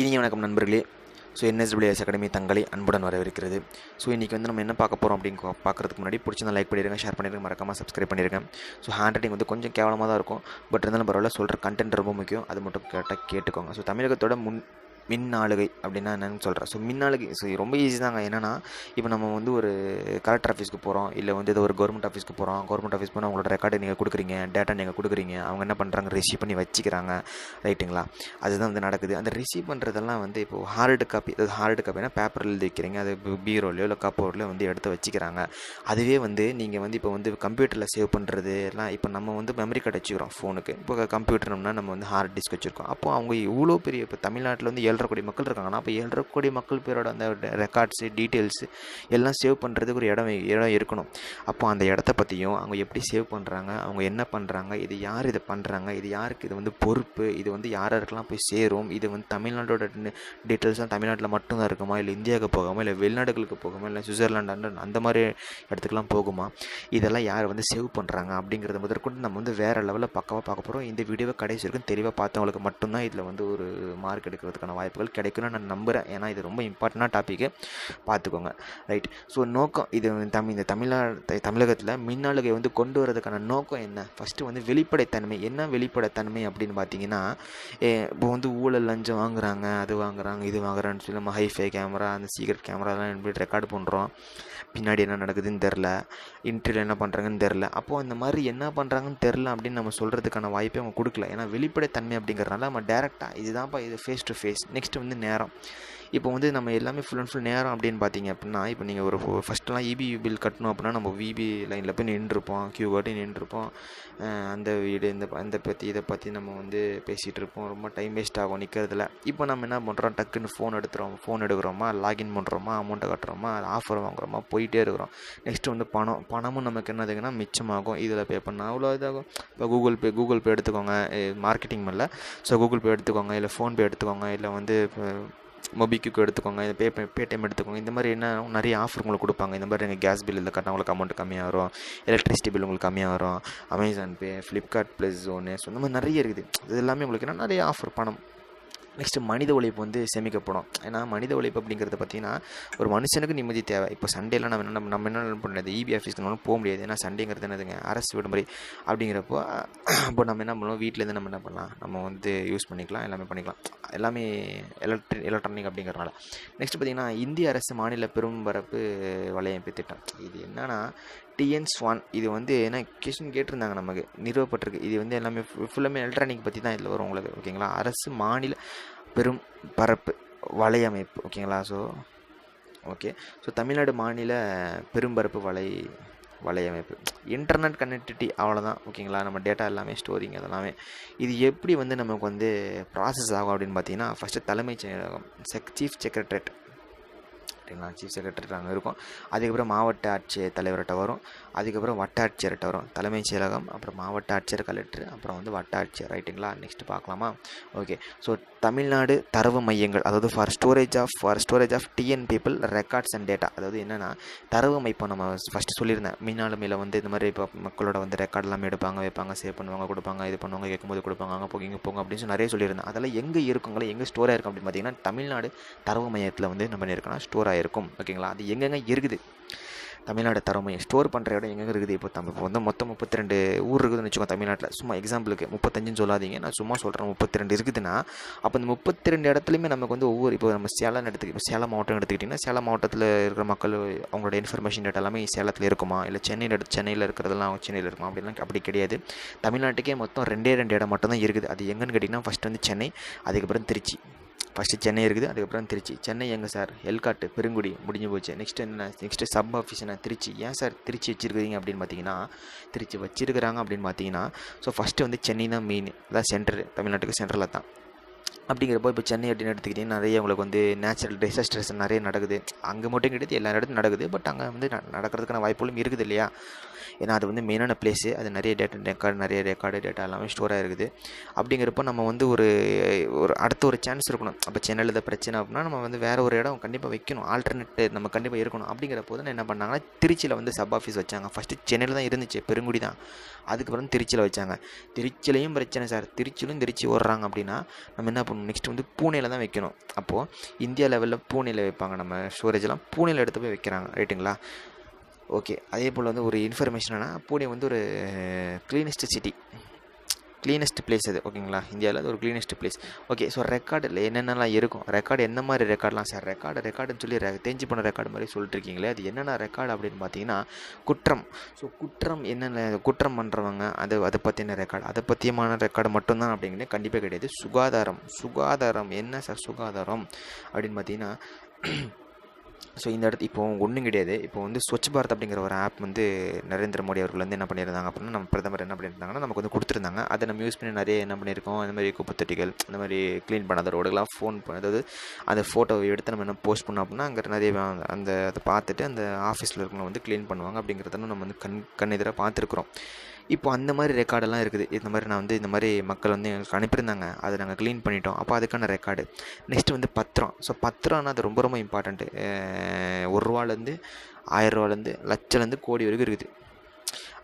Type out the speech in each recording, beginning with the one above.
இனிய வணக்கம் நண்பர்களே. NSWS அகாடமி தங்களை அன்புடன் வரவேற்கிறது. இன்றைக்கி வந்து நம்ம என்ன பார்க்க போகிறோம் அப்படின்னு பார்க்குறதுக்கு முன்னாடி பிடிச்சிருந்தா லைக் பண்ணிடுங்க, ஷேர் பண்ணிடுங்க, மறக்காமல் சப்ஸ்கிரைப் பண்ணிடுங்க. ஹேண்ட் ரைட்டிங் வந்து கொஞ்சம் கேவலமாக தான் இருக்கும், பட் இருந்தாலும் பரவாயில்ல, சொல்கிற கண்டென்ட் ரொம்ப முக்கியம், அது மட்டும் கேட்டுக்கோங்க. தமிழகத்தோட மின் ஆளுகை அப்படின்னா என்னென்னு சொல்கிறேன். மின் ஆளுகை ரொம்ப ஈஸி தாங்க. என்னென்னா, இப்போ நம்ம வந்து ஒரு கலெக்டர் ஆஃபீஸ்க்கு போகிறோம், இல்லை வந்து ஏதோ ஒரு கவர்மெண்ட் ஆஃபீஸ்க்கு போகிறோம். கவர்மெண்ட் ஆஃபீஸ் போனால் அவங்களோட ரெக்கார்டு நீங்கள் கொடுக்குறீங்க, டேட்டா நீங்கள் கொடுக்குறீங்க, அவங்க என்ன பண்ணுறாங்க, ரிசீவ் பண்ணி வச்சுக்கிறாங்க, ரைட்டுங்களா? அதுதான் வந்து நடக்குது. அந்த ரிசீவ் பண்ணுறதெல்லாம் வந்து இப்போது ஹார்டு காப்பினா பேப்பரில் எழுதி வைக்கிறீங்க, அது பீரோலையோ இல்லை கப்போர்ட்லையோ வந்து எடுத்து வச்சுக்கிறாங்க. அதுவே வந்து நீங்கள் வந்து இப்போ வந்து கம்ப்யூட்டரில் சேவ் பண்ணுறது எல்லாம், இப்போ நம்ம வந்து மெமரி கார்டு வச்சுக்கிறோம் ஃபோனுக்கு. இப்போ கம்ப்யூட்டர்னா நம்ம வந்து ஹார்ட் டிஸ்க் வச்சுருக்கோம். அப்போது அவங்க இவ்வளோ பெரிய, இப்போ தமிழ்நாட்டில் வந்து 7.5 கோடி மக்கள் இருக்காங்கன்னா, அப்போ 7.5 கோடி மக்கள் பேரோட அந்த ரெக்கார்ட்ஸு, டீட்டெயில்ஸு எல்லாம் சேவ் பண்ணுறதுக்கு ஒரு இடம் இருக்கணும். அப்போ அந்த இடத்த பற்றியும், அவங்க எப்படி சேவ் பண்ணுறாங்க, அவங்க என்ன பண்ணுறாங்க, இது யார் இதை பண்ணுறாங்க, இது யாருக்கு இது வந்து பொறுப்பு, இது வந்து யாருக்கெல்லாம் போய் சேரும், இது வந்து தமிழ்நாட்டோட டீட்டெயில்ஸ்லாம் தமிழ்நாட்டில் மட்டும்தான் இருக்குமா, இல்லை இந்தியாவுக்கு போகாமல், இல்லை வெளிநாடுகளுக்கு போகாமல், இல்லை சுவிட்சர்லாண்டு அந்த மாதிரி இடத்துக்குலாம் போகுமா, இதெல்லாம் யார் வந்து சேவ் பண்ணுறாங்க அப்படிங்கிறத முதற்கொண்டு நம்ம வந்து வேறு லெவலில் பக்கமாக பார்க்க போகிறோம். இந்த வீடியோவை கடைசி வரைக்கும் தெளிவாக பார்த்தவங்களுக்கு மட்டும்தான் இதில் வந்து ஒரு மார்க் எடுக்கிறதுக்கான வாய்ப்புகள் கிடைக்கும்னு நான் நம்புகிறேன். ஏன்னா இது ரொம்ப இம்பார்ட்டண்டான டாப்பிக்கு, பார்த்துக்கோங்க, ரைட்? நோக்கம் இது இந்த தமிழகத்தில் மின்னாளுகை வந்து கொண்டு வரதுக்கான நோக்கம் என்ன? ஃபஸ்ட்டு வந்து வெளிப்படைத்தன்மை. என்ன வெளிப்படைத்தன்மை அப்படின்னு பார்த்தீங்கன்னா, இப்போ வந்து ஊழல் லஞ்சம் வாங்குறாங்க, அது வாங்குறாங்க, இது வாங்குறான்னு சொல்லி நம்ம ஹைஃபை கேமரா, அந்த சீக்ரெட் கேமராலாம் எப்படி ரெக்கார்டு பண்ணுறோம், பின்னாடி என்ன நடக்குதுன்னு தெரில, இன்டர்வியூ என்ன பண்ணுறாங்கன்னு தெரில. அப்போது அந்த மாதிரி என்ன பண்ணுறாங்கன்னு தெரில அப்படின்னு நம்ம சொல்கிறதுக்கான வாய்ப்பே அவங்க கொடுக்கல. ஏன்னா வெளிப்படைத்தன்மை அப்படிங்கிறதுனால நம்ம டேரெக்டாக இதுதான்ப்பா, இது ஃபேஸ் டு ஃபேஸ். நெக்ஸ்ட்டு வந்து நேரம். இப்போ வந்து நம்ம எல்லாமே ஃபுல் அண்ட் ஃபுல் நேரம் அப்படின்னு பார்த்தீங்க அப்படின்னா, இப்போ நீங்கள் ஒரு ஃபஸ்ட்டெலாம் இபி பில் கட்டணும் அப்படின்னா நம்ம விபி லைனில் போய் நின்றுருப்போம், கியூ காட்டி நின்றுருப்போம். அந்த வீடு இதை பற்றி நம்ம வந்து பேசிகிட்டு இருப்போம், ரொம்ப டைம் வேஸ்ட் ஆகும் நிற்கிறதுல. இப்போ நம்ம என்ன பண்ணுறோம், டக்குன்னு ஃபோன் எடுக்கிறோமா, லாகின் பண்ணுறோமா, அமௌண்ட்டை கட்டுறோமா, ஆஃபர் வாங்குறோமா, போயிட்டே இருக்கிறோம். நெக்ஸ்ட்டு வந்து பணமும் நமக்கு என்னதுங்கன்னா மிச்சமாகும். இதில் பே பண்ணால் அவ்வளோ இதாகும். இப்போ கூகுள் பே எடுத்துக்கோங்க, மார்க்கெட்டிங் பண்ணல. கூகுள் பே எடுத்துக்கோங்க, இல்லை ஃபோன்பே எடுத்துக்கோங்க, இல்லை வந்து மொபிக்விக் எடுத்துக்கோங்க, இந்த பேடிஎம் எடுத்துக்கோங்க. இந்த மாதிரி என்ன நிறைய ஆஃபர் உங்களுக்கு கொடுப்பாங்க. இந்த மாதிரி நீங்கள் கேஸ் பில் இதில் கட்டினா உங்களுக்கு அமௌண்ட் கம்மியாக வரும், எலக்ட்ரிசிட்டி பில் உங்களுக்கு கம்மியாக வரும், அமேசான் பே, ஃப்ளிப்கார்ட் ப்ளஸ் ஜோனு, இந்த மாதிரி நிறைய இருக்குது. இது எல்லாமே உங்களுக்கு என்ன நிறைய ஆஃபர், பணம். நெக்ஸ்ட்டு மனித உழைப்பு வந்து சேமிக்கப்படும். ஏன்னா மனித உழைப்பு அப்படிங்கிறத பார்த்தீங்கன்னா, ஒரு மனுஷனுக்கு நிம்மதி தேவை. இப்போ சண்டேலாம் நம்ம என்ன பண்ணுறது, இபி ஆஃபீஸ்க்கு நம்ம போக முடியாது. ஏன்னா சண்டேங்கிறது என்னதுங்க, அரசு விடுமுறை. அப்படிங்கிறப்போ அப்போ நம்ம என்ன பண்ணுவோம், வீட்டிலேருந்து நம்ம என்ன பண்ணலாம், நம்ம வந்து யூஸ் பண்ணிக்கலாம், எல்லாமே பண்ணிக்கலாம், எல்லாமே எலக்ட்ரானிக் அப்படிங்கிறனால. நெக்ஸ்ட் பார்த்திங்கன்னா, இந்திய அரசு மாநில பெரும்பரப்பு வலையமைப்பு திட்டம். இது என்னன்னா TN-SWAN. இது வந்து என்ன கொஸ்டின் கேட்டிருந்தாங்க, நமக்கு நிறுவப்பட்டிருக்கு. இது வந்து எல்லாமே ஃபுல்லாமே எலக்ட்ரானிக் பற்றி தான் இதில் வரும் உங்களுக்கு, ஓகேங்களா? அரசு மாநில பெரும் பரப்பு வலையமைப்பு, ஓகேங்களா? ஓகே. தமிழ்நாடு மாநில பெரும்பரப்பு வலையமைப்பு, இன்டர்நெட் கனெக்டிவிட்டி, அவ்வளோதான், ஓகேங்களா? நம்ம டேட்டா எல்லாமே ஸ்டோரிங் அதெல்லாமே. இது எப்படி வந்து நமக்கு வந்து ப்ராசஸ் ஆகும் அப்படின்னு பார்த்தீங்கன்னா, ஃபஸ்ட்டு தலைமைச் செயலகம், சீஃப் செக்ரட்டரியேட், சீஃப் செக்ரட்டரி அங்கே இருக்கும். அதுக்கப்புறம் மாவட்ட ஆட்சியர் தலைவர்கிட்ட வரும், அதுக்கப்புறம் வட்ட ஆட்சியர்கிட்ட வரும். தலைமைச் செயலகம், அப்புறம் மாவட்ட ஆட்சியர், கலெக்டர், அப்புறம் வந்து வட்ட ஆட்சியர், ரைட்டுங்களா? நெக்ஸ்ட் பார்க்கலாமா? ஓகே. தமிழ்நாடு தரவு மையங்கள், அதாவது for storage of TN people records and data. அதாவது என்னென்னா, தரவு மைப்போ நம்ம ஃபஸ்ட்டு சொல்லியிருந்தேன், மின்னாளுமையில் வந்து இந்த மாதிரி இப்போ மக்களோட வந்து ரெக்கார்ட் எல்லாமே எடுப்பாங்க, வைப்பாங்க, சேவ் பண்ணுவாங்க, கொடுப்பாங்க, இது பண்ணுவாங்க, கேட்கும்போது கொடுப்பாங்க, அங்கே போங்க இங்கே போங்க அப்படின்னு சொல்லி நிறைய சொல்லியிருந்தேன். அதெல்லாம் எங்கே இருக்குங்களா, எங்கே ஸ்டோர் ஆகிருக்கும் அப்படின்னு பார்த்தீங்கன்னா, தமிழ்நாடு தரவு மையத்தில் வந்து நம்ம இருக்கணும், ஸ்டோர் ஆகிருக்கும், ஓகேங்களா? அது எங்கெங்கே இருக்குது, தமிழ்நாடு தரவு மையம் ஸ்டோர் பண்ணுற இடம் எங்கே இருக்குது? இப்போ வந்து மொத்தம் 32 ஊர் இருக்குதுன்னு வச்சுக்கோங்க தமிழ்நாட்டில். சும்மா எக்ஸாம்பிளுக்கு 35 சொல்லாதீங்க, நான் சும்மா சொல்கிறேன். 32 இருக்குதுன்னா, அப்போ இந்த 32 இடத்துலையுமே நமக்கு வந்து ஒவ்வொரு, இப்போ நம்ம சேலம் மாவட்டம் எடுத்துக்கிட்டிங்கன்னா, சேலம் மாவட்டத்தில் இருக்கிற மக்கள் அவங்களோட இன்ஃபர்மேஷன் டேட்டா எல்லாமே சேலத்தில் இருக்குமா, இல்லை சென்னையில் இருக்கிறதெல்லாம் சென்னையில் இருக்குமா அப்படிலாம் அப்படி கிடையாது. தமிழ்நாட்டுக்கே மொத்தம் 2 இடம் மட்டும் தான் இருக்குது. அது எங்கன்னு கேட்டிங்கன்னா, ஃபஸ்ட்டு வந்து சென்னை, அதுக்கப்புறம் திருச்சி. ஃபஸ்ட்டு சென்னை இருக்குது, அதுக்கப்புறம் திருச்சி. சென்னை எங்கே சார்? எல்காட்டு, பெருங்குடி, முடிஞ்சு போச்சு. நெக்ஸ்ட்டு சப் ஆஃபீஸ் என்ன, திருச்சி. ஏன் சார் திருச்சி வச்சுருக்கிறீங்க அப்படின்னு பார்த்தீங்கன்னா, திருச்சி வச்சுருக்கிறாங்க அப்படின்னு பார்த்தீங்கன்னா, ஃபஸ்ட்டு வந்து சென்னை தான் மெயின், அதான் சென்டர், தமிழ்நாட்டுக்கு சென்ட்ரலில் தான். அப்படிங்கிறப்போ இப்போ சென்னை அப்படின்னு எடுத்துக்கிட்டிங்கன்னா, நிறைய உங்களுக்கு வந்து நேச்சுரல் டிசாஸ்டர்ஸ் நிறைய நடக்குது. அங்கே மட்டும் கிடையாது, எல்லா இடத்துலையும் நடக்குது. பட் அங்கே வந்து நடக்கிறதுக்கான வாய்ப்புகளும் இருக்குது இல்லையா? ஏன்னா அது வந்து மெயினான பிளேஸு, அது நிறைய ரெக்கார்டு டேட்டா எல்லாமே ஸ்டோர் ஆகிருக்குது. அப்படிங்கிறப்போ நம்ம வந்து ஒரு அடுத்த ஒரு சான்ஸ் இருக்கணும். அப்போ சென்னையில் இந்த பிரச்சனை அப்படின்னா, நம்ம வந்து வேறு ஒரு இடம் கண்டிப்பாக வைக்கணும், ஆல்டர்னேட் நம்ம கண்டிப்பாக இருக்கணும். அப்படிங்கிறப்போ தான் என்ன பண்ணாங்கன்னா, திருச்சியில் வந்து சப் ஆஃபீஸ் வச்சாங்க. ஃபஸ்ட்டு சென்னையில் தான் இருந்துச்சு, பெருங்குடி தான். அதுக்கப்புறம் திருச்சியில் வச்சாங்க. திருச்சியிலையும் பிரச்சனை சார், திருச்சி ஓடுறாங்க அப்படின்னா நம்ம என்ன பண்ணணும், நெக்ஸ்ட் வந்து பூனேல தான் வைக்கணும். அப்போது இந்தியா லெவலில் பூனேல வைப்பாங்க, நம்ம ஸ்டோரேஜெலாம் பூனேல எடுத்து போய் வைக்கிறாங்க, ரைட்டுங்களா. ஓகே, அதே போல் வந்து ஒரு இன்ஃபர்மேஷன் என்னன்னா, பூனே வந்து ஒரு க்ளீனஸ்ட் சிட்டி, க்ளீனஸ்ட் பிளேஸ் அது, ஓகேங்களா. இந்தியாவில் அது ஒரு க்ளீனஸ்ட் பிளேஸ். ஓகே, ஸோ ரெக்கார்டில் என்னென்னலாம் இருக்கும், ரெக்கார்டு என்ன மாதிரி ரெக்கார்ட்லாம் சார், ரெக்கார்டுன்னு சொல்லி தேஞ்சு போன ரெக்கார்டு மாதிரி சொல்லிட்டுருக்கீங்களே, அது என்னென்ன ரெக்கார்டு அப்படின்னு பார்த்தீங்கன்னா குற்றம். ஸோ குற்றம் என்னென்ன குற்றம் பண்ணுறவங்க அதை பற்றின ரெக்கார்டு, அதை பற்றியமான ரெக்கார்டு மட்டும்தான் அப்படிங்கிறது கண்டிப்பாக கிடையாது. சுகாதாரம் என்ன சார் சுகாதாரம் அப்படின்னு பார்த்தீங்கன்னா, ஸோ இந்த இடத்து இப்போ ஒன்றும் கிடையாது. இப்போ வந்து ஸ்வச் பாரத் அப்படிங்கிற ஒரு ஆப் வந்து நரேந்திர மோடி அவர்கள் வந்து என்ன பண்ணியிருந்தாங்க அப்படின்னா, நம்ம பிரதமர் என்ன பண்ணியிருந்தாங்கன்னா நமக்கு வந்து கொடுத்துருந்தாங்க. அதை நம்ம யூஸ் பண்ணி நிறைய என்ன பண்ணியிருக்கோம், இந்த மாதிரி குப்பைத்தொட்டிகள், இந்த மாதிரி க்ளீன் பண்ணாத ரோடுகளாம் அதாவது அந்த ஃபோட்டோவை எடுத்து நம்ம என்ன போஸ்ட் பண்ணோம் அப்படின்னா, அங்கே நிறைய அதை பார்த்துட்டு அந்த ஆஃபீஸில் இருக்கவங்க வந்து க்ளீன் பண்ணுவாங்க அப்படிங்கிறத நம்ம வந்து கண் எதிராக பார்த்துருக்குறோம். இப்போ அந்த மாதிரி ரெக்கார்டெல்லாம் இருக்குது. இந்த மாதிரி நான் வந்து இந்த மாதிரி மக்கள் வந்து எங்களுக்கு அனுப்பியிருந்தாங்க, அதை நாங்கள் க்ளீன் பண்ணிட்டோம். அப்போ அதுக்கான ரெக்கார்டு. நெக்ஸ்ட்டு வந்து பத்திரம். ஸோ பத்திரம்னா அது ரொம்ப ரொம்ப இம்பார்ட்டண்ட்டு. ₹1 1000 லட்சம்லேருந்து கோடி வரைக்கும் இருக்குது.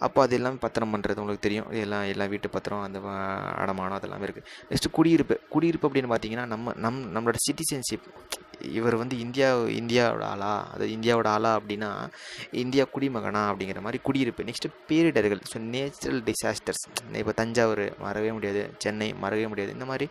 அப்போ அது எல்லாமே பத்திரம் பண்ணுறது உங்களுக்கு தெரியும். எல்லாம் வீட்டு பத்திரம், அந்த அடமானம் அதெல்லாமே இருக்குது. நெக்ஸ்ட்டு குடியிருப்பு அப்படின்னு பார்த்தீங்கன்னா, நம்மளோட சிட்டிசன்ஷிப். இவர் வந்து இந்தியாவோட ஆளா அப்படின்னா, இந்தியா குடிமகனா அப்படிங்கிற மாதிரி குடியிருப்பு. நெக்ஸ்ட்டு பேரிடர்கள். So natural disasters. இப்போ தஞ்சாவூர் மறக்கவே முடியாது, சென்னை மறக்கவே முடியாது. இந்த மாதிரி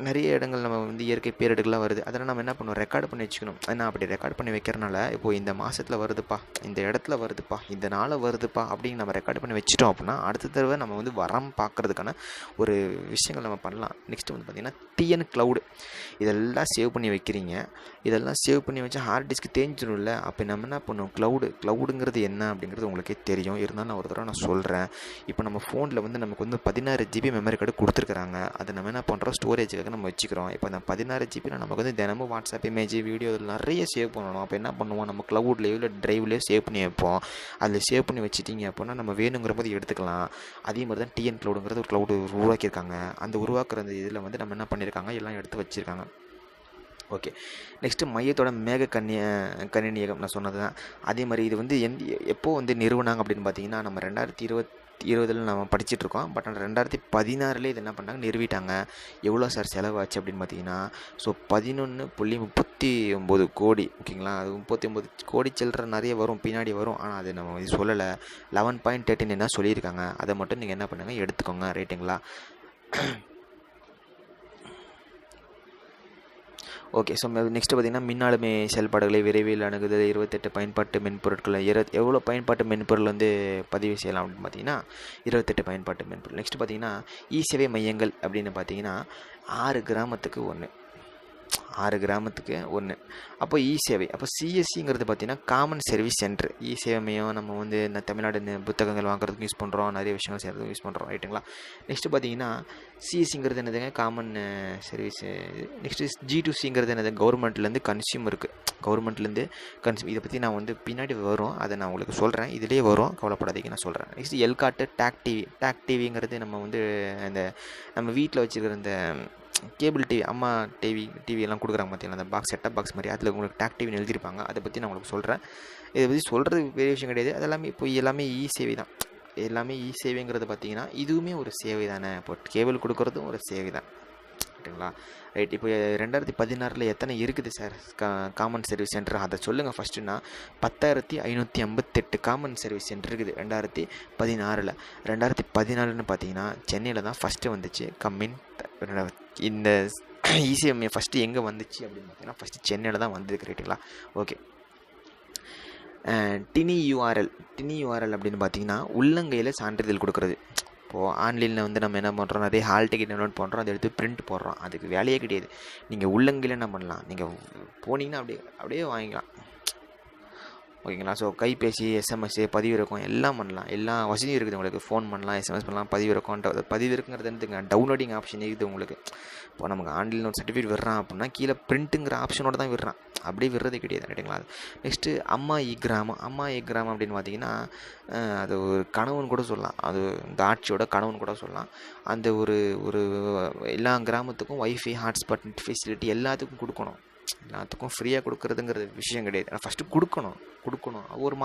நிறைய இடங்கள் நம்ம வந்து இயற்கை பேரிடர்கள்லாம் வருது. அதெல்லாம் நம்ம என்ன பண்ணுவோம், ரெக்கார்டு பண்ணி வச்சுக்கணும். ஏன்னா அப்படி ரெக்கார்டு பண்ணி வைக்கிறனால, இப்போது இந்த மாதத்தில் வருதுப்பா, இந்த இடத்துல வருதுப்பா, இந்த நாளில் வருதுப்பா அப்படின்னு நம்ம ரெக்கார்டு பண்ணி வச்சுட்டோம் அப்படின்னா, அடுத்த தடவை நம்ம வந்து வரம் பார்க்குறதுக்கான ஒரு விஷயங்கள் நம்ம பண்ணலாம். நெக்ஸ்ட்டு வந்து பார்த்திங்கன்னா டிஎன் க்ளவுடு. இதெல்லாம் சேவ் பண்ணி வைக்கிறீங்க. இதெல்லாம் சேவ் பண்ணி வச்சு ஹார்ட் டிஸ்க்கு தேஞ்சிடும்ல. அப்போ நம்ம என்ன பண்ணுவோம், க்ளவுடுங்கிறது என்ன அப்படிங்கிறது உங்களுக்கே தெரியும். இருந்தாலும் நான் ஒரு தடவை நான் சொல்கிறேன். இப்போ நம்ம ஃபோனில் வந்து நமக்கு வந்து 16 GB மெமரி கார்டு கொடுத்துருக்குறாங்க. அதை நம்ம என்ன பண்ணுறோம், ஸ்டோரேஜுக்காக நம்ம வச்சுக்கிறோம். இப்போ அந்த 16 GB நமக்கு வந்து தினமும் வாட்ஸ்அப் இமேஜ், வீடியோ இதில் நிறைய சேவ் பண்ணணும். அப்போ என்ன பண்ணுவோம், நம்ம க்ளவுட்லேயோ இல்லை ட்ரைவ்லேயோ சேவ் பண்ணி வைப்போம். அதில் சேவ் பண்ணி வச்சுட்டிங்க அப்படின்னா நம்ம வேணுங்கிற போது எடுத்துக்கலாம். அதே மாதிரி தான் டிஎன் க்ளவுடுங்கிறது ஒரு க்ளவுடு உருவாக்கியிருக்காங்க. அந்த உருவாக்குற அந்த இதில் வந்து நம்ம என்ன பண்ணியிருக்காங்க, எல்லாம் எடுத்து வச்சுருக்காங்க. ஓகே, நெக்ஸ்ட்டு மையத்தோட கணினியகம் நான் சொன்னது தான். அதே மாதிரி இது வந்து எப்போ வந்து நிறுவனாங்க அப்படின்னு பார்த்தீங்கன்னா, நம்ம 2020 நம்ம படிச்சுட்ருக்கோம். பட் ஆனால் 2016 இது என்ன பண்ணாங்க, நிறுவிட்டாங்க. எவ்வளோ சார் செலவாச்சு அப்படின்னு பார்த்தீங்கன்னா, ஸோ 11.39 கோடி, ஓகேங்களா. அது 39 கோடி சில்லற நிறைய வரும், பின்னாடி வரும். ஆனால் அது நம்ம இது சொல்லலை. 11.13 என்ன சொல்லியிருக்காங்க, அதை மட்டும் நீங்கள் என்ன பண்ணுங்கள், எடுத்துக்கோங்க, ரைட்டுங்களா. ஓகே, ஸோ நெக்ஸ்ட்டு பார்த்திங்கன்னா, மின்னாளுமை செயல்பாடுகளை விரைவில் அணுகுதல், 28 பயன்பாட்டு மென்பொருட்களை எவ்வளோ பயன்பாட்டு மென்பொருள் வந்து பதிவு செய்யலாம் அப்படின்னு பார்த்தீங்கன்னா, 28 பயன்பாட்டு மென்பொருள். நெக்ஸ்ட்டு பார்த்திங்கன்னா, சேவை மையங்கள் அப்படின்னு பார்த்தீங்கன்னா 6 கிராமத்துக்கு 1. அப்போ சேவை, அப்போ சிஎஸ்சிங்கிறது பார்த்திங்கன்னா காமன் சர்வீஸ் சென்டர். சேவை மையம் நம்ம வந்து இந்த தமிழ்நாடு புத்தகங்கள் வாங்குறதுக்கு யூஸ் பண்ணுறோம், நிறைய விஷயங்கள் செய்கிறதுக்கு யூஸ் பண்ணுறோம், ரைட்டுங்களா. நெக்ஸ்ட்டு பார்த்திங்கன்னா சிஎஸ்சிங்கிறது என்னதுங்க, காமன் சர்வீஸ். நெக்ஸ்ட்டு G2Cங்கிறது என்னது, கவர்மெண்ட்லேருந்து இதை பற்றி நான் வந்து பின்னாடி வரும், அதை நான் உங்களுக்கு சொல்கிறேன். இதிலே வரும், கவலைப்படாதீங்க, நான் சொல்கிறேன். நெக்ஸ்ட்டு எல்காட்டு டாக் டிவிங்கிறது நம்ம வந்து இந்த நம்ம வீட்டில் வச்சுருக்கிற இந்த கேபிள் டிவி, அம்மா டிவி எல்லாம் கொடுக்குறாங்க பார்த்தீங்கன்னா, அந்த செட்டப் பாக்ஸ் மாதிரி, அதில் உங்களுக்கு டாக் டிவின்னு எழுதியிருப்பாங்க. அதை பற்றி நான் உங்களுக்கு சொல்கிறேன். இதை பற்றி சொல்கிறது பெரிய விஷயம் கிடையாது. அதெல்லாமே இப்போ எல்லாமே சேவை தான். சேவைங்கிறது பார்த்தீங்கன்னா இதுவுமே ஒரு சேவை தானே. இப்போ கேபிள் கொடுக்குறதும் ஒரு சேவை தான், ரைட்டுங்களா. ரைட், இப்போ 2016 எத்தனை இருக்குது சார் காமன் சர்வீஸ் சென்டர், அதை சொல்லுங்கள் ஃபஸ்ட்டுன்னா. 10,558 காமன் சர்வீஸ் சென்டர் இருக்குது 2016. 2014 பார்த்தீங்கன்னா சென்னையில் தான் ஃபஸ்ட்டு வந்துச்சு. இந்த இசிஎம்ஏ ஃபஸ்ட்டு எங்கே வந்துச்சு அப்படின்னு பார்த்தீங்கன்னா, ஃபஸ்ட்டு சென்னையில் தான் வந்திருக்கு, ரைட்டுங்களா. ஓகே, டினி யூஆர்எல் அப்படின்னு பார்த்தீங்கன்னா உள்ளங்கையில் சான்றிதழ் கொடுக்குறது. இப்போது ஆன்லைனில் வந்து நம்ம என்ன பண்ணுறோம், நிறைய ஹால் டிக்கெட் டவுன்லோட் பண்ணுறோம், அதை எடுத்து பிரிண்ட் போடுறோம். அதுக்கு வேலையே கிடையாது. நீங்கள் உள்ளங்கையில் என்ன பண்ணலாம், நீங்கள் போனீங்கன்னா அப்படியே வாங்கிக்கலாம், ஓகேங்களா. ஸோ கைபேசி, எஸ்எம்எஸ் பதிவிறக்கம் எல்லாம் பண்ணலாம். எல்லா வசதியும் இருக்குது உங்களுக்கு. ஃபோன் பண்ணலாம், எஸ்எம்எஸ் பண்ணலாம், பதிவிறக்குங்கிறது என்னதுங்க, டவுன்லோடிங் ஆப்ஷன் இருக்குது உங்களுக்கு. இப்போ நமக்கு ஆன்லைனில் ஒரு சர்டிஃபிகேட் விடுறான் அப்படின்னா கீழே பிரிண்ட்டுங்கிற ஆப்ஷனோடு தான் விடுறான், அப்படியே விடுறது கிடையாது, ரைட்டுங்களா. நெக்ஸ்ட்டு அம்மா இ கிராமம் அப்படின்னு பார்த்தீங்கன்னா, அது ஒரு கனவுன்னு கூட சொல்லலாம். அது இந்த ஆட்சியோட கனவுன்னு கூட சொல்லலாம். அந்த ஒரு எல்லா கிராமத்துக்கும் வைஃபை, ஹாட்ஸ்பாட் ஃபெசிலிட்டி எல்லாத்துக்கும் கொடுக்கணும். எல்லாத்துக்கும் ஃப்ரீயாக கொடுக்குறதுங்கிறது விஷயம் கிடையாது. ஆனால் ஃபஸ்ட்டு கொடுக்கணும். ஒரு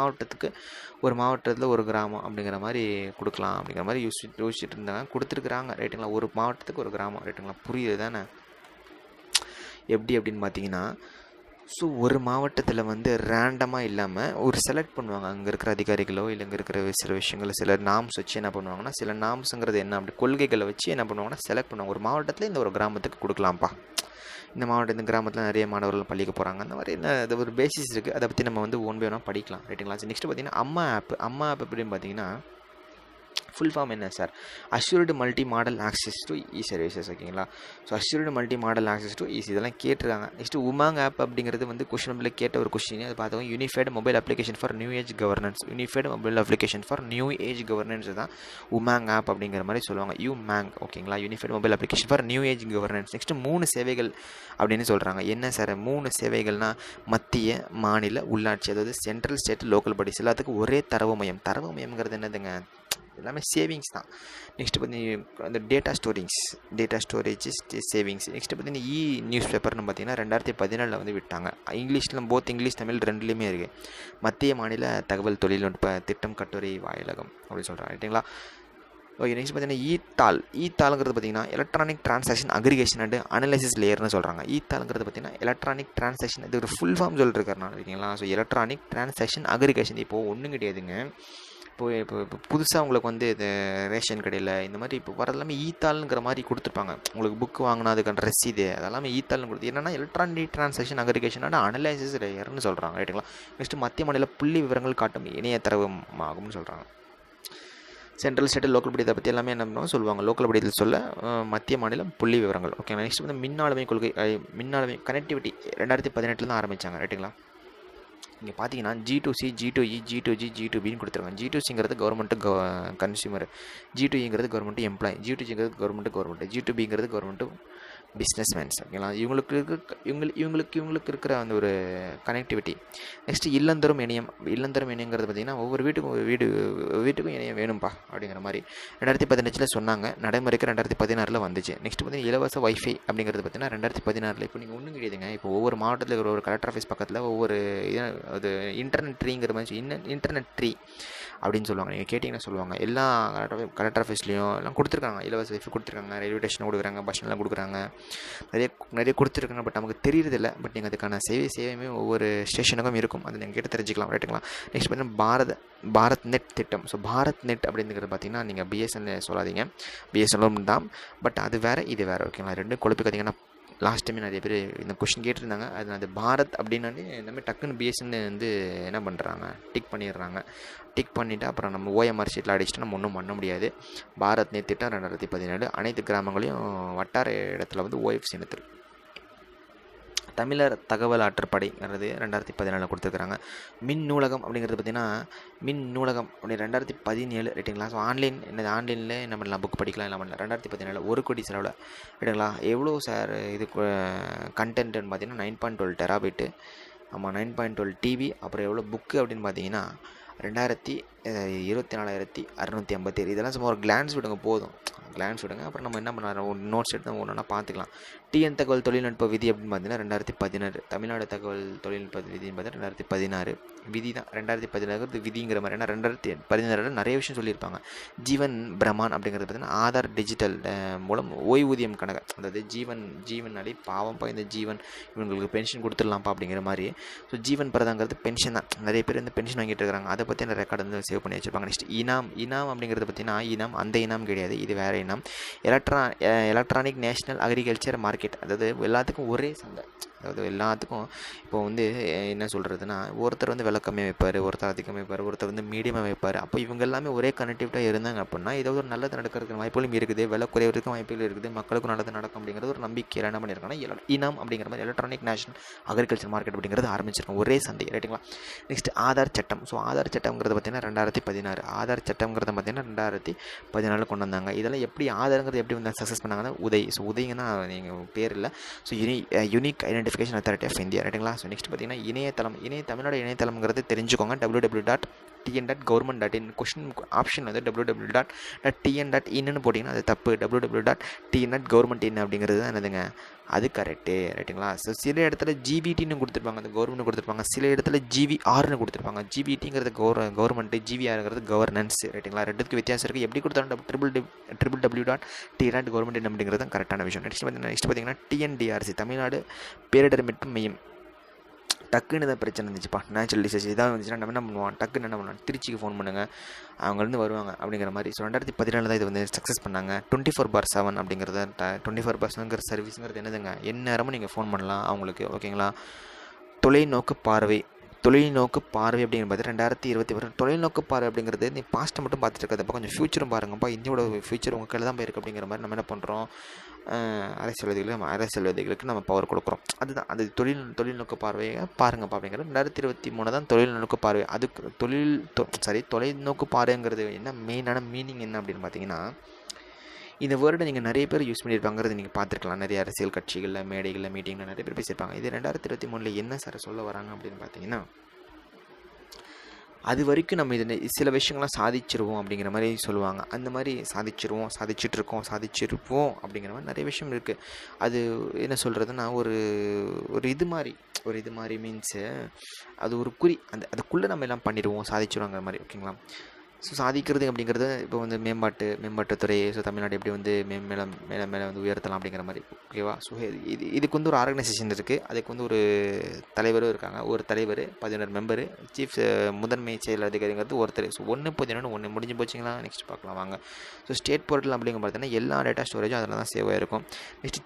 மாவட்டத்தில் ஒரு கிராமம் அப்படிங்கிற மாதிரி கொடுக்கலாம் அப்படிங்கிற மாதிரி யோசிச்சுட்டு இருந்தாங்க. கொடுத்துருக்குறாங்க ரைட்டுங்களா. ஒரு மாவட்டத்துக்கு ஒரு கிராமம் ரைட்டுங்களா. புரியுது தானே எப்படி அப்படின்னு பார்த்தீங்கன்னா, ஸோ ஒரு மாவட்டத்தில் வந்து ரேண்டமாக இல்லாமல் ஒரு செலக்ட் பண்ணுவாங்க. அங்கே இருக்கிற அதிகாரிகளோ இல்லை அங்கே இருக்கிற சில விஷயங்கள் சில நாம்ஸ் வச்சு என்ன பண்ணுவாங்கன்னா, சில நாம்ஸுங்கிறது என்ன அப்படி கொள்கைகளை வச்சு என்ன பண்ணுவாங்கன்னா செலக்ட் பண்ணுவாங்க. ஒரு மாவட்டத்தில் இந்த ஒரு கிராமத்துக்கு கொடுக்கலாம்ப்பா, இந்த கிராமத்தில் நிறைய மாணவர்கள் பள்ளிக்கு போகிறாங்க, அந்த மாதிரி என்ன அது ஒரு பேசிஸ் இருக்குது. அதை பற்றி நம்ம வந்து ஒன் பை ஒன்னாக படிக்கலாம் ரைட்டுங்களா. நெக்ஸ்ட் பார்த்தீங்கன்னா அம்மா ஆப் எப்படின்னு பார்த்தீங்கன்னா, ஃபுல் ஃபார்ம் என்ன sir? Assured multi modal access to e services. ஓகேங்களா. So assured multi modal access to இசி இதெல்லாம் கேட்டிருக்காங்க. நெக்ஸ்ட்டு உமாங் ஆப் அப்படிங்கிறது வந்து கொஸ்டின் கேட்ட ஒரு கொஸ்டின். அது பார்த்தவங்க unified mobile application for new age governance. தான் உமாங் ஆப் அப்படிங்கிற மாதிரி சொல்லுவாங்க. யூமேங். ஓகேங்களா. Unified mobile application for new age governance. Next 3 சேவைகள் அப்படின்னு சொல்கிறாங்க. என்ன சார் 3 சேவைகள்னால் மத்திய மாநில உள்ளாட்சி, அதாவது சென்ட்ரல் ஸ்டேட் லோக்கல் பாடிஸ் எல்லாத்துக்கும் ஒரே தரவு மையம்ங்கிறது என்னதுங்க? எல்லாமே சேவிங்ஸ் தான். நெக்ஸ்ட்டு பார்த்தீங்கன்னா அந்த டேட்டா ஸ்டோரேஜ் சேவிங்ஸ். நெக்ஸ்ட்டு பார்த்தீங்கன்னா நியூஸ் பேப்பர்னு பார்த்தீங்கன்னா 2017 வந்து விட்டாங்க. இங்கிலீஷ் தமிழ் ரெண்டுலேயுமே இருக்குது. மத்திய மாநில தகவல் தொழில்நுட்ப திட்டம் கட்டுரை வாயிலகம் அப்படின்னு சொல்கிறாங்க ரைட்டுங்களா. ஓகே. நெக்ஸ்ட் பார்த்தீங்கன்னா ஈத்தாளுங்கிறது பார்த்தீங்கன்னா electronic transaction aggregation and analysis லேயர்னு சொல்கிறாங்க. ஈத்தாளுங்கிறது பார்த்தீங்கன்னா எலக்ட்ரானிக் டிரான்சாக்ஷன், இது ஒரு ஃபுல் ஃபார்ம் சொல்லிருக்காருனா ஓகேங்களா. ஸோ எலக்ட்ரானிக் டிரான்சாக்ஷன் அக்ரிகேஷன் இப்போது ஒன்றும் கிடையாதுங்க. இப்போ புதுசாக உங்களுக்கு வந்து இது ரேஷன் கடையில் இந்த மாதிரி இப்போ வரதெல்லாமே ஈத்தாளுங்கிற மாதிரி கொடுத்துருப்பாங்க. உங்களுக்கு புக்கு வாங்கினா அதுக்கான ரசீது அதெல்லாமே ஈத்தாள்னு கொடுத்து என்னென்னா எலக்ட்ரானிக் டிரான்சாக்ஷன் அக்ரிகேஷன் அனலைசிஸ் லேயர்னு சொல்கிறாங்க ரைட்டுங்களா. நெக்ஸ்ட்டு மத்திய மாநில புள்ளி விவரங்கள் காட்டும் இணைய தரவு ஆகும்னு சொல்கிறாங்க. சென்ட்ரல் ஸ்டேட் லோக்கல் படியத்தை பற்றி எல்லாமே என்ன பண்ணுவோம் சொல்லுவாங்க. லோக்கல் படியத்தில் சொல்ல மத்திய மாநிலம் புள்ளி விவரங்கள். ஓகே. நெக்ஸ்ட் வந்து மின்னாளுமை கொள்கை, மின்னாளுமை கனெக்டிவிட்டி 2018 தான் ஆரம்பித்தாங்க ரைட்டுங்களா. இங்கே பார்த்தீங்கன்னா G2C, G2E, G2G, G2Bன்னு கொடுத்துருக்காங்க. G2Cங்கிறது கவர்மெண்ட்டு கன்சியூமர், G2Eங்கிறது கவர்மெண்ட்டு எம்ப்ளாயி, G2Gங்கிறது கவர்மெண்ட்டு, G2Bங்கிறது கவர்மெண்ட்டு பிஸ்னஸ்மேன்ஸ். ஓகேங்களா. இவங்களுக்கு இருக்கிற அந்த ஒரு கனெக்டிவிட்டி. நெக்ஸ்ட்டு இல்லந்தரும் இணையங்கிறது பார்த்திங்கன்னா ஒவ்வொரு வீட்டுக்கும் இணையம் வேணும்ப்பா அப்படிங்கிற மாதிரி 2015 சொன்னாங்க. நடைமுறைக்கு 2016 வந்துச்சு. நெக்ஸ்ட் பார்த்தீங்கன்னா இலவச வைஃபை அப்படிங்கிறது பார்த்தீங்கன்னா 2016. இப்போ நீங்கள் ஒன்றும் கிடையாதுங்க. இப்போ ஒவ்வொரு மாவட்டத்தில் இருக்கிற ஒரு கலெக்டர் ஆஃபீஸ் பக்கத்தில் ஒவ்வொரு அது இன்டர்நெட் ட்ரீங்கிற மாதிரி இன்டர்நெட் ட்ரீ அப்படின்னு சொல்லுவாங்க. நீங்கள் கேட்டிங்கன்னா சொல்லுவாங்க. எல்லா கலெக்டர் ஆஃபீஸ்லேயும் எல்லாம் கொடுத்துருக்காங்க. இலவச வைஃபை கொடுத்துருக்காங்க. ரயில்வே ஸ்டேஷன் கொடுக்குறாங்க, பஸ் ஸ்டாண்ட்லாம் கொடுக்குறாங்க. நிறைய கொடுத்துருக்காங்க. பட் நமக்கு தெரியறதில்ல. பட் நீங்கள் அதுக்கான சேவையுமே ஒவ்வொரு ஸ்டேஷனுக்கும் இருக்கும். அதை நீங்கள் கேட்டு தெரிஞ்சுக்கலாம் ரைட்டுங்களா. நெக்ஸ்ட் பார்த்தீங்கன்னா பாரத் நெட் திட்டம். ஸோ பாரத் நெட் அப்படிங்கிறது பார்த்தீங்கன்னா நீங்கள் பிஎஸ்என்எல் சொல்லாதீங்க, பிஎஸ்என்எல் தான். பட் அது வேறு இது வேறு. ஓகேங்களா. ரெண்டும் குழப்பிக்காதீங்கன்னா லாஸ்ட் டைமே நிறைய பேர் இந்த கொஸ்டின் கேட்டிருந்தாங்க. அது பாரத் அப்படின்னாலே எல்லாமே டக்குன்னு பிஎஸ்என்எல் வந்து என்ன பண்ணுறாங்க டிக் பண்ணிவிட்டு அப்புறம் நம்ம ஓஎம்ஆர் ஷீட்டில் அடிச்சுட்டு நம்ம ஒன்றும் பண்ண முடியாது. பாரத் நெட் திட்டம் 2017 அனைத்து கிராமங்களையும் வட்டார இடத்துல வந்து ஓஎஃப்சி இணைத்து. தமிழர் தகவல் ஆற்றுப்படைங்கிறது 2017 கொடுத்துருக்குறாங்க. மின் நூலகம் அப்படிங்கிறது பார்த்திங்கன்னா அப்படி 2017 ரைட்டுங்களா. ஸோ ஆன்லைனில் என்ன பண்ணலாம், புக் படிக்கலாம் எல்லாம் பண்ணலாம். 2017 1 கோடி செலவில் ரைட்டுங்களா. எவ்வளோ சார் இது கண்டென்ட்னு பார்த்தீங்கன்னா 9.12 டெராபைட்டு. ஆமாம் 9.12 டிவி. அப்புறம் எவ்வளோ புக்கு அப்படின்னு பார்த்தீங்கன்னா 24,657. இதெல்லாம் சும்மா ஒரு கிளான்ஸ் விடுங்க போதும். அப்புறம் நம்ம என்ன பண்ணலாம், நோட்ஸ் எடுத்து நம்ம ஒன்றா பார்த்துக்கலாம். டிஎன் தகவல் தொழில்நுட்ப விதி அப்படின்னு பார்த்தீங்கன்னா 2016. தமிழ்நாடு தகவல் தொழில்நுட்ப விதின்னு பார்த்தீங்கன்னா 2016 விதி தான். 2016 விதிங்கிற மாதிரி. ஏன்னா 2016 நிறைய விஷயம் சொல்லியிருப்பாங்க. ஜீவன் பிரமான் அப்படிங்கிறது பார்த்தீங்கன்னா ஆதார் டிஜிட்டல் மூலம் ஓய்வூதியம் கணக்கு. அதாவது ஜீவன் அடி பாவம்ப்பா இந்த ஜீவன் இவங்களுக்கு பென்ஷன் கொடுத்துடலாம்ப்பா அப்படிங்கிற மாதிரி. ஸோ ஜீவன் பிரதாங்கிறது பென்ஷன் தான். நிறைய பேர் வந்து பென்ஷன் வாங்கிட்டு இருக்கிறாங்க. அதை பற்றி அந்த ரெக்கார்டு வந்து சேவ் பண்ணி வச்சுருப்பாங்க. நெக்ஸ்ட் இனாம் அப்படிங்கிறது பார்த்தீங்கன்னா அந்த இனாம் கிடையாது, இது வேறு இனம். Electronic national agriculture market. அதாவது எல்லாத்துக்கும் ஒரே சந்தை. அதாவது எல்லாத்துக்கும் இப்போ வந்து என்ன சொல்கிறதுனா, ஒருத்தர் வந்து விலை கம்மியாக வைப்பார், ஒருத்தர் அதிகமாக வைப்பார், ஒருத்தர் வந்து மீடியமாக வைப்பார். அப்போ இவங்க எல்லாமே ஒரே கனெக்டிவிட்டாக இருந்தாங்க அப்படின்னா ஏதாவது ஒரு நல்லது நடக்கிறதுக்கு வாய்ப்புகளும் இருக்குது, விலை குறைவதற்கும் வாய்ப்புகள் இருக்குது, மக்களுக்கும் நல்லது நடக்கும் அப்படிங்கிறது ஒரு நம்பிக்கையில் என்ன பண்ணியிருக்காங்கன்னா இனாம் அப்படிங்கிற மாதிரி எலக்ட்ரானிக் நேஷனல் அக்ரிகல்ச்சர் மார்க்கெட் அப்படிங்கிறது ஆரம்பிச்சிருக்கோம். ஒரே சந்தை ரைட்டுங்களா. நெக்ஸ்ட் ஆதார் சட்டம். ஸோ ஆதார் சட்டம்ங்கிறது பார்த்தீங்கன்னா 2016. ஆதார் சட்டம்ங்கிறத பார்த்தீங்கன்னா 2014 கொண்டு வந்தாங்க. இதெல்லாம் எப்படி ஆதாரங்கிறது எப்படி வந்து சக்ஸஸ் பண்ணாங்கன்னா ஸோ உதயங்கன்னா நீங்கள் பேர் இல்லை. So unique identification authority of India ரைட்டுங்களா. ஸோ நெக்ஸ்ட் பார்த்தீங்கன்னா தமிழ்நாடு இணையதளம்ங்கிறது தெரிஞ்சுக்கோங்க. www.idxid.gov www.tn.government.in கொஷின் ஆப்ஷன் வந்து www.tn.in போட்டிங்கன்னா அது தப்பு. www.tn.government.in அப்படிங்கிறது தான் என்னதுங்க அது கரெக்டு ரைட்டுங்களா. ஸோ சில இடத்துல ஜிபிடின்னு கொடுத்துருப்பாங்க, அந்த கவர்மெண்ட் கொடுத்துருப்பாங்க, சில இடத்துல ஜிவிஆர்னு கொடுத்துருப்பாங்க. ஜிபிடிங்கிறது கவர்மெண்ட்டு, ஜிவிஆருங்கிறது கவர்னன்ஸ் ரைட்டுங்களா. ரெண்டுத்துக்கு வித்தியாசம் இருக்குது. எப்படி கொடுத்தாலும் www.tn.government.in அப்படிங்கிறது தான் கரெக்டான விஷயம். நெக்ஸ்ட் பார்த்தீங்கன்னா டிஎன்டிஆர்சி தமிழ்நாடு பேரிடர் மீட்பு மையம். டக்குன்னு தான் பிரச்சனை இருந்துச்சுப்பா, நேச்சுரல் டிசாஸ்டர் இதாக வந்துச்சுன்னா நம்ம என்ன பண்ணுவோம், டக்குன்னு என்ன பண்ணுவோம், திருச்சிக்கு ஃபோன் பண்ணுங்கள், அவங்கலேருந்து வருவாங்க அப்படிங்கிற மாதிரி. ஸோ 2014 தான் இது வந்து சக்ஸஸ் பண்ணாங்க. 24/7 அப்படிங்கிறத 24/7ங்கிற சர்வீஸுங்கிறது என்னதுங்க, எந்நேரமும் நீங்கள் ஃபோன் பண்ணலாம் அவங்களுக்கு ஓகேங்களா. தொலைநோக்கு பார்வை அப்படிங்கிற பார்த்து 2021 தொலைநோக்கு பார்வை அப்படிங்கிறது நீ பாஸ்ட்டை மட்டும் பார்த்துட்டு இருக்கிறதப்போ கொஞ்சம் ஃபியூச்சரும் பாருங்கப்பா. இந்தியோட ஃபியூச்சர் உங்கள் கையில் தான் போயிருக்கு அப்படிங்கிற மாதிரி நம்ம என்ன பண்ணுறோம், அரசியல்வாதிகளுக்கு நம்ம பவர் கொடுக்குறோம். அதுதான் அது தொழில்நோக்கு பார்வையை பாருங்கப்பா அப்படிங்கிறது. 2023 தான் தொழில்நோக்கு பார்வை. அதுக்கு தொலைநோக்கு பார்வைங்கிறது என்ன மெயினான மீனிங் என்ன அப்படின்னு பார்த்தீங்கன்னா, இந்த வேர்டை நீங்கள் நிறைய பேர் யூஸ் பண்ணியிருப்பாங்கிறது நீங்கள் பார்த்துருக்கலாம். நிறைய அரசியல் கட்சிகளில், மேடைகளில், மீட்டிங்கில் நிறைய பேர் பேசியிருப்பாங்க. இது 2023 என்ன சார் சொல்ல வராங்க அப்படின்னு பார்த்தீங்கன்னா, அது வரைக்கும் நம்ம இது சில விஷயங்கள்லாம் சாதிச்சிருவோம் அப்படிங்கிற மாதிரி சொல்லுவாங்க. அந்த மாதிரி சாதிச்சிட்ருப்போம் அப்படிங்கிற மாதிரி நிறைய விஷயம் இருக்குது. அது என்ன சொல்கிறதுனா ஒரு இது மாதிரி மீன்ஸு அது ஒரு குறி, அதுக்குள்ளே நம்ம எல்லாம் பண்ணிடுவோம், சாதிச்சிருவோங்கிற மாதிரி ஓகேங்களா. ஸோ சாதிக்கிறது அப்படிங்கிறது இப்போ வந்து மேம்பாட்டுத்துறை. ஸோ தமிழ்நாடு எப்படி வந்து மேலே வந்து உயர்த்தலாம் அப்படிங்கிற மாதிரி ஓகேவா. ஸோ இதுக்கு வந்து ஒரு ஆர்கனைசேஷன் இருக்குது, அதுக்கு வந்து ஒரு தலைவரும் இருக்காங்க. ஒரு தலைவர் 11 மெம்பரு, சீஃப் முதன்மை செயல் அதிகாரிங்கிறது ஒருத்தர். ஸோ 1 முடிஞ்சு போச்சுங்களா. நெக்ஸ்ட் பார்க்கலாம் வாங்க. ஸோ ஸ்டேட் போர்ட்டல் அப்படிங்கிற பார்த்தீங்கன்னா எல்லா டேட்டா ஸ்டோரேஜும் அதில் தான் சேவ் ஆகிருக்கும். நெக்ஸ்ட்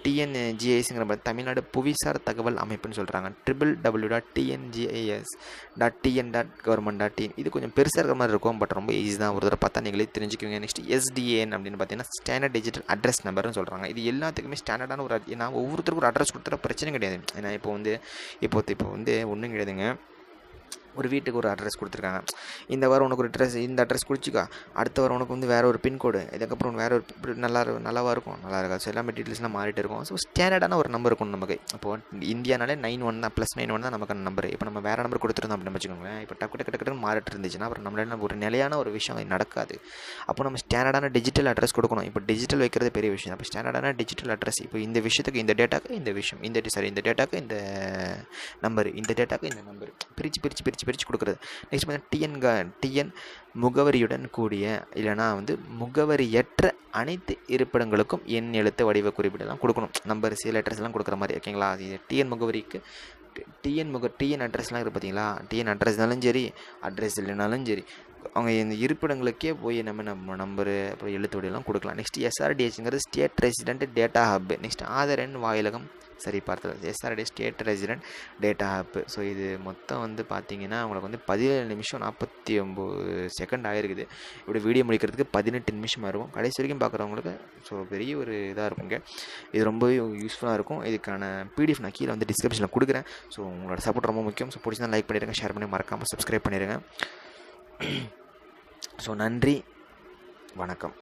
டிஎன்ஜிஐஸுங்கிற மாதிரி தமிழ்நாடு புவிசார் தகவல் அமைப்புன்னு சொல்கிறாங்க. www.tngis.tn.government.in இது கொஞ்சம் பெருசாக இருக்கிற மாதிரி இருக்கும், பட் ரொம்ப ஈஸி தான். ஒரு தடவை பார்த்தா நீங்களே தெரிஞ்சுக்குவீங்க. நெக்ஸ்ட் எஸ்டிஏஎன் அப்படின்னு பார்த்தீங்கன்னா ஸ்டாண்டர்ட் டிஜிட்டல் அட்ரஸ் நம்பர்னு சொல்கிறாங்க. இது எல்லாத்துக்குமே ஸ்டாண்டர்டான ஒரு ஏன்னா ஒவ்வொருத்தருக்கும் ஒரு அட்ரஸ் கொடுத்துட்டா பிரச்சனை கிடையாது. ஏன்னா இப்போ வந்து ஒன்றும் கிடையாதுங்க. ஒரு வீட்டுக்கு ஒரு அட்ரஸ் கொடுத்துருக்காங்க. இந்த வாரம் உனக்கு ஒரு இந்த அட்ரஸ் குறிச்சிக்கா, அடுத்த வாரம் உனக்கு வந்து வேறு ஒரு பின்கோடு, இதுக்கப்புறம் வேறு ஒரு நல்லாவாக இருக்கும், நல்லா இருக்காது. ஸோ எல்லாமே டீட்டெயில்ஸ்லாம் மாறிட்டு இருக்கும். ஸோ ஸ்டாண்டர்டான ஒரு நம்பர் இருக்கும் நமக்கு. இப்போது இந்தியானாலே 91 தான், +91 தான் நமக்கான நம்பர். இப்போ நம்ம வேறு நம்பர் கொடுத்துருந்தோம் அப்படின்னு வச்சுக்கோங்களேன், இப்போ டக்குன்னு மாறிட்டு இருந்துச்சுன்னா அப்புறம் நம்மளால ஒரு நிலையான ஒரு விஷயம் நடக்காது. அப்போ நம்ம ஸ்டாண்டர்டான டிஜிட்டல் அட்ரஸ் கொடுக்கணும். இப்போ டிஜிட்டல் வைக்கிறது பெரிய விஷயம். அப்போ ஸ்டாண்டர்டான டிஜிட்டல் அட்ரஸ், இப்போ இந்த விஷயத்துக்கு இந்த டேட்டாக்கு இந்த விஷயம், இந்த டேட்டாக்கு இந்த நம்பர், இந்த டேட்டாக்கு இந்த நம்பர் பிரித்து கொடுக்குறது. நெக்ஸ்ட் பார்த்தீங்கன்னா டிஎன் முகவரியுடன் கூடிய இல்லைனா வந்து முகவரியற்ற அனைத்து இருப்பிடங்களுக்கும் எண் எழுத்து வடிவ குறிப்பிடலாம் கொடுக்கணும். நம்பர் சில அட்ரஸ்லாம் கொடுக்குற மாதிரி ஓகேங்களா. இது டிஎன் முகவரிக்கு டிஎன் அட்ரஸ்லாம் இருக்குது பார்த்தீங்களா. டிஎன் அட்ரஸ்னாலும் சரி, அட்ரஸ் இல்லைனாலும் சரி, அவங்க இந்த இருப்பிடங்களுக்கே போய் நம்ம நம்பரு அப்புறம் எழுத்து வடிவெல்லாம் கொடுக்கலாம். நெக்ஸ்ட் எஸ்ஆர்டிஹெச்ங்கிறது state resident data hub. Next Aadhaar எண் வாயிலகம் சரி பார்த்தது SRD state resident data hub. So இது மொத்தம் வந்து பார்த்தீங்கன்னா அவங்களுக்கு வந்து 17 நிமிஷம் 49 செகண்ட் ஆகிருக்குது. இப்படி வீடியோ முடிக்கிறதுக்கு 18 நிமிஷமாக இருக்கும். கடைசி வரைக்கும் பார்க்குறவங்களுக்கு ஸோ பெரிய ஒரு இதாக இருக்குங்க. இது ரொம்பவே யூஸ்ஃபுல்லாக இருக்கும். இதுக்கான பிடிஎஃப் நான் கீழே வந்து டிஸ்கிரிப்ஷனில் கொடுக்குறேன். ஸோ உங்களோட சப்போர்ட் ரொம்ப முக்கியம். ஸோ பிடிச்சா லைக் பண்ணிடுங்க, ஷேர் பண்ணி மறக்காமல் சப்ஸ்கிரைப் பண்ணிடுங்க. ஸோ நன்றி, வணக்கம்.